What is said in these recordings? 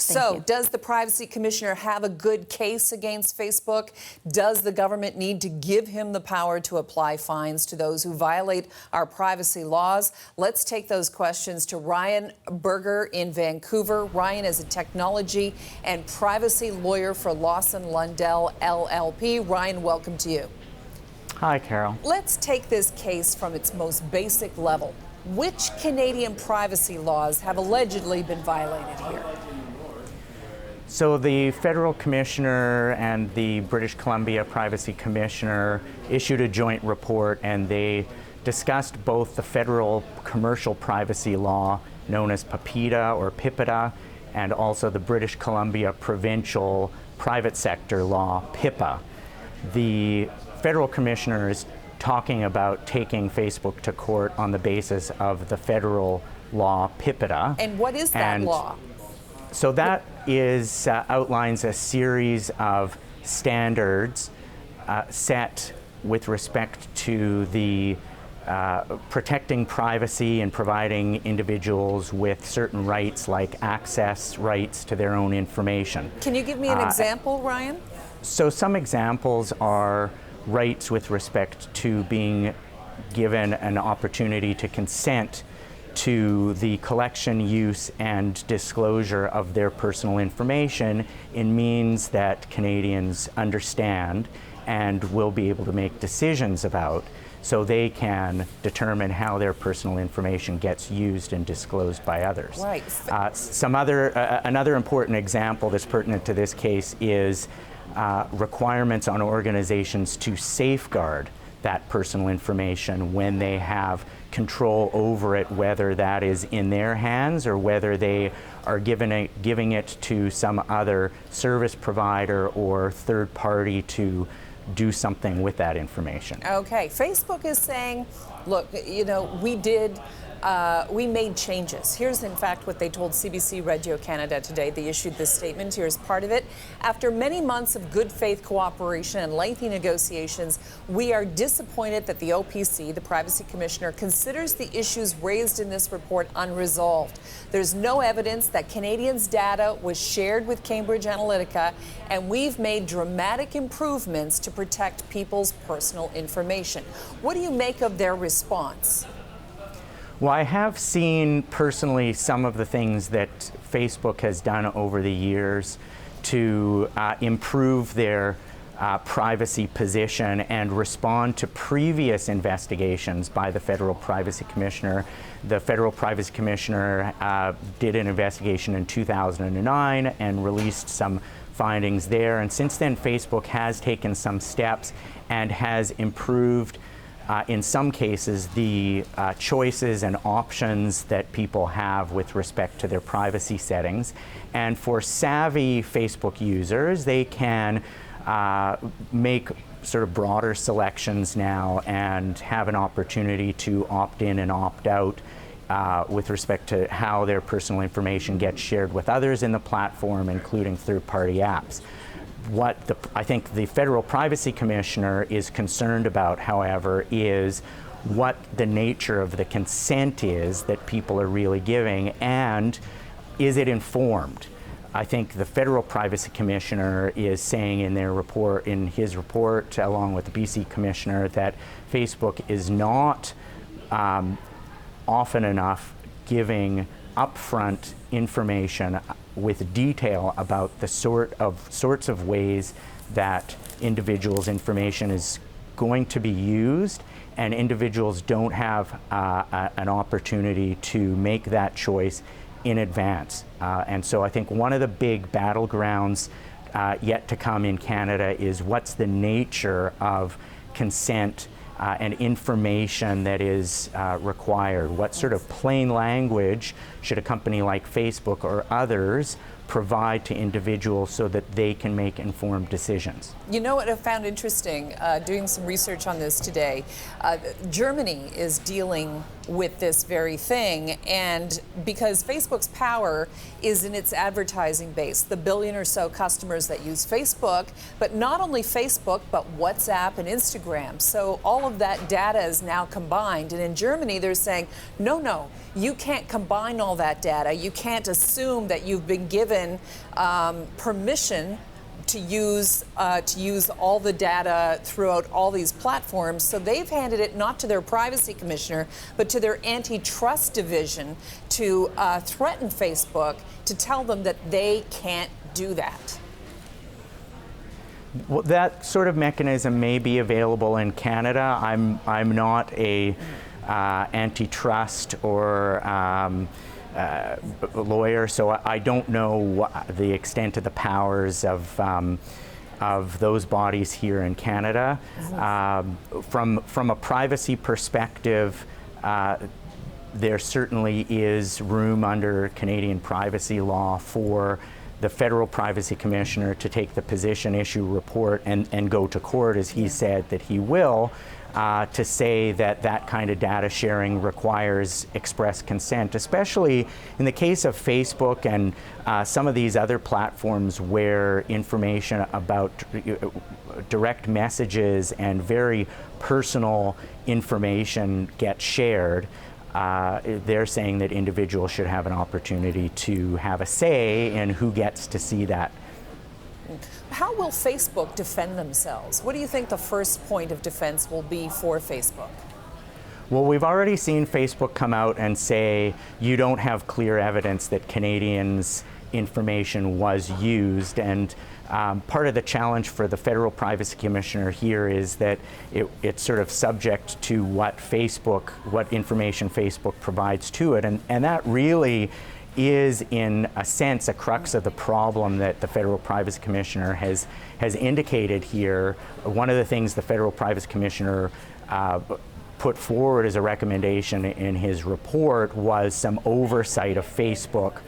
So, does the Privacy Commissioner have a good case against Facebook? Does the government need to give him the power to apply fines to those who violate our privacy laws? Let's take those questions to Ryan Berger in Vancouver. Ryan is a technology and privacy lawyer for Lawson Lundell LLP. Ryan, welcome to you. Hi, Carol. Let's take this case from its most basic level. Which Canadian privacy laws have allegedly been violated here? So the Federal Commissioner and the British Columbia Privacy Commissioner issued a joint report, and they discussed both the federal commercial privacy law known as PIPEDA or PIPEDA, and also the British Columbia provincial private sector law, PIPA. The Federal Commissioner is talking about taking Facebook to court on the basis of the federal law PIPEDA. And what is that law? So that is outlines a series of standards set with respect to the protecting privacy and providing individuals with certain rights, like access rights to their own information. Can you give me an example, Ryan? So some examples are rights with respect to being given an opportunity to consent to the collection, use, and disclosure of their personal information in means that Canadians understand and will be able to make decisions about, so they can determine how their personal information gets used and disclosed by others. Right. Another important example that's pertinent to this case is requirements on organizations to safeguard that personal information when they have control over it, whether that is in their hands or whether they are giving it to some other service provider or third party to do something with that information. Okay, Facebook is saying, look, you know, we made changes. Here's in fact what they told CBC Radio Canada today. They issued this statement. Here's part of it. After many months of good faith cooperation and lengthy negotiations, we are disappointed that the OPC, the Privacy Commissioner, considers the issues raised in this report unresolved. There's no evidence that Canadians' data was shared with Cambridge Analytica, and we've made dramatic improvements to protect people's personal information. What do you make of their response? Well, I have seen personally some of the things that Facebook has done over the years to improve their privacy position and respond to previous investigations by the Federal Privacy Commissioner. The Federal Privacy Commissioner did an investigation in 2009 and released some findings there. And since then, Facebook has taken some steps and has improved in some cases, the choices and options that people have with respect to their privacy settings. And for savvy Facebook users, they can make sort of broader selections now and have an opportunity to opt in and opt out with respect to how their personal information gets shared with others in the platform, including third-party apps. What I think the Federal Privacy Commissioner is concerned about, however, is what the nature of the consent is that people are really giving, and is it informed? I think the Federal Privacy Commissioner is saying in his report, along with the BC Commissioner, that Facebook is not often enough giving upfront information with detail about the sorts of ways that individuals' information is going to be used, and individuals don't have an opportunity to make that choice in advance. And so I think one of the big battlegrounds yet to come in Canada is what's the nature of consent and information that is required. What sort of plain language should a company like Facebook or others provide to individuals so that they can make informed decisions? You know what I found interesting, doing some research on this today? Germany is dealing with this very thing. And because Facebook's power is in its advertising base, the billion or so customers that use Facebook, but not only Facebook, but WhatsApp and Instagram. So all of that data is now combined. And in Germany, they're saying, no, you can't combine all that data. You can't assume that you've been given permission to use all the data throughout all these platforms. So they've handed it not to their privacy commissioner, but to their antitrust division to threaten Facebook, to tell them that they can't do that. Well, that sort of mechanism may be available in Canada. I'm not a antitrust or lawyer, so I don't know the extent of the powers of those bodies here in Canada. From a privacy perspective, there certainly is room under Canadian privacy law for the Federal Privacy Commissioner to take the position, issue a report, and go to court, as he said that he will, to say that that kind of data sharing requires express consent, especially in the case of Facebook and some of these other platforms where information about direct messages and very personal information gets shared. They're saying that individuals should have an opportunity to have a say in who gets to see that. How will Facebook defend themselves? What do you think the first point of defense will be for Facebook? Well, we've already seen Facebook come out and say you don't have clear evidence that Canadians' information was used, and part of the challenge for the Federal Privacy Commissioner here is that it's sort of subject to what information Facebook provides to it, and that really is, in a sense, a crux of the problem that the Federal Privacy Commissioner has indicated here. One of the things the Federal Privacy Commissioner put forward as a recommendation in his report was some oversight of Facebook,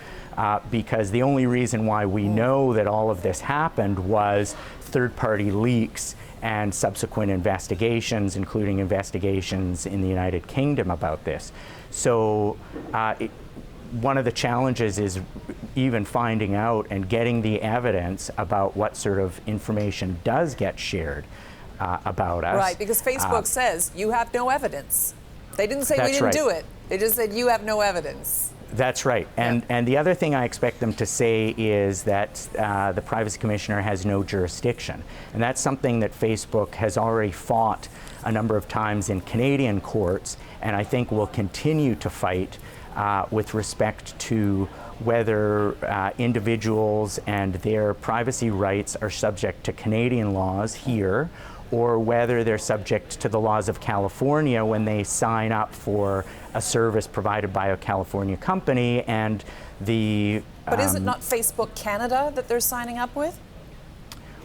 because the only reason why we know that all of this happened was third-party leaks and subsequent investigations, including investigations in the United Kingdom about this. So one of the challenges is even finding out and getting the evidence about what sort of information does get shared about us. Right, because Facebook says you have no evidence. They didn't say we didn't do it. They just said you have no evidence. That's right. And the other thing I expect them to say is that the Privacy Commissioner has no jurisdiction. And that's something that Facebook has already fought a number of times in Canadian courts, and I think will continue to fight with respect to whether individuals and their privacy rights are subject to Canadian laws here, or whether they're subject to the laws of California when they sign up for a service provided by a California company. And the But is it not Facebook Canada that they're signing up with?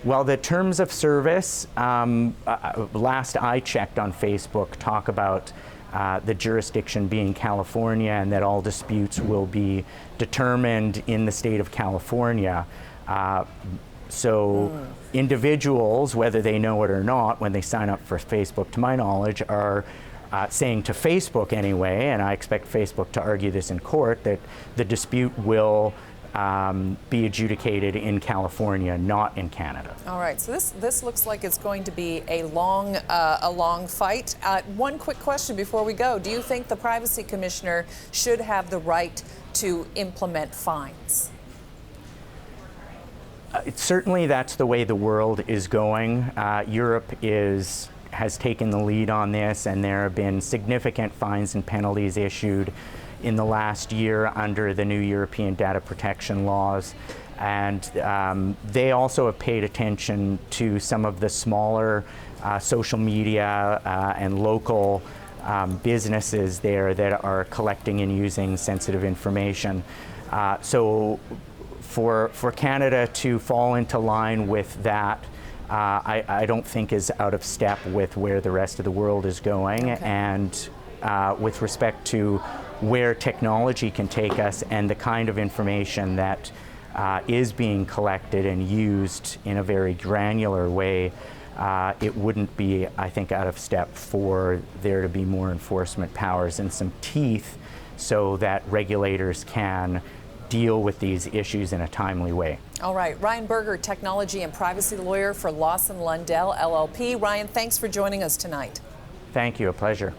Well, the terms of service, last I checked on Facebook, talk about the jurisdiction being California, and that all disputes will be determined in the state of California. So individuals, whether they know it or not, when they sign up for Facebook, to my knowledge, are saying to Facebook anyway, and I expect Facebook to argue this in court, that the dispute will be adjudicated in California, not in Canada. All right, so this looks like it's going to be a long fight. One quick question before we go. Do you think the Privacy Commissioner should have the right to implement fines? Certainly that's the way the world is going. Europe has taken the lead on this, and there have been significant fines and penalties issued in the last year under the new European data protection laws. And they also have paid attention to some of the smaller social media and local businesses there that are collecting and using sensitive information. So for Canada to fall into line with that, I don't think is out of step with where the rest of the world is going. Okay. And with respect to where technology can take us and the kind of information that is being collected and used in a very granular way, it wouldn't be, I think, out of step for there to be more enforcement powers and some teeth so that regulators can deal with these issues in a timely way. All right, Ryan Berger, technology and privacy lawyer for Lawson Lundell LLP. Ryan, thanks for joining us tonight. Thank you, a pleasure.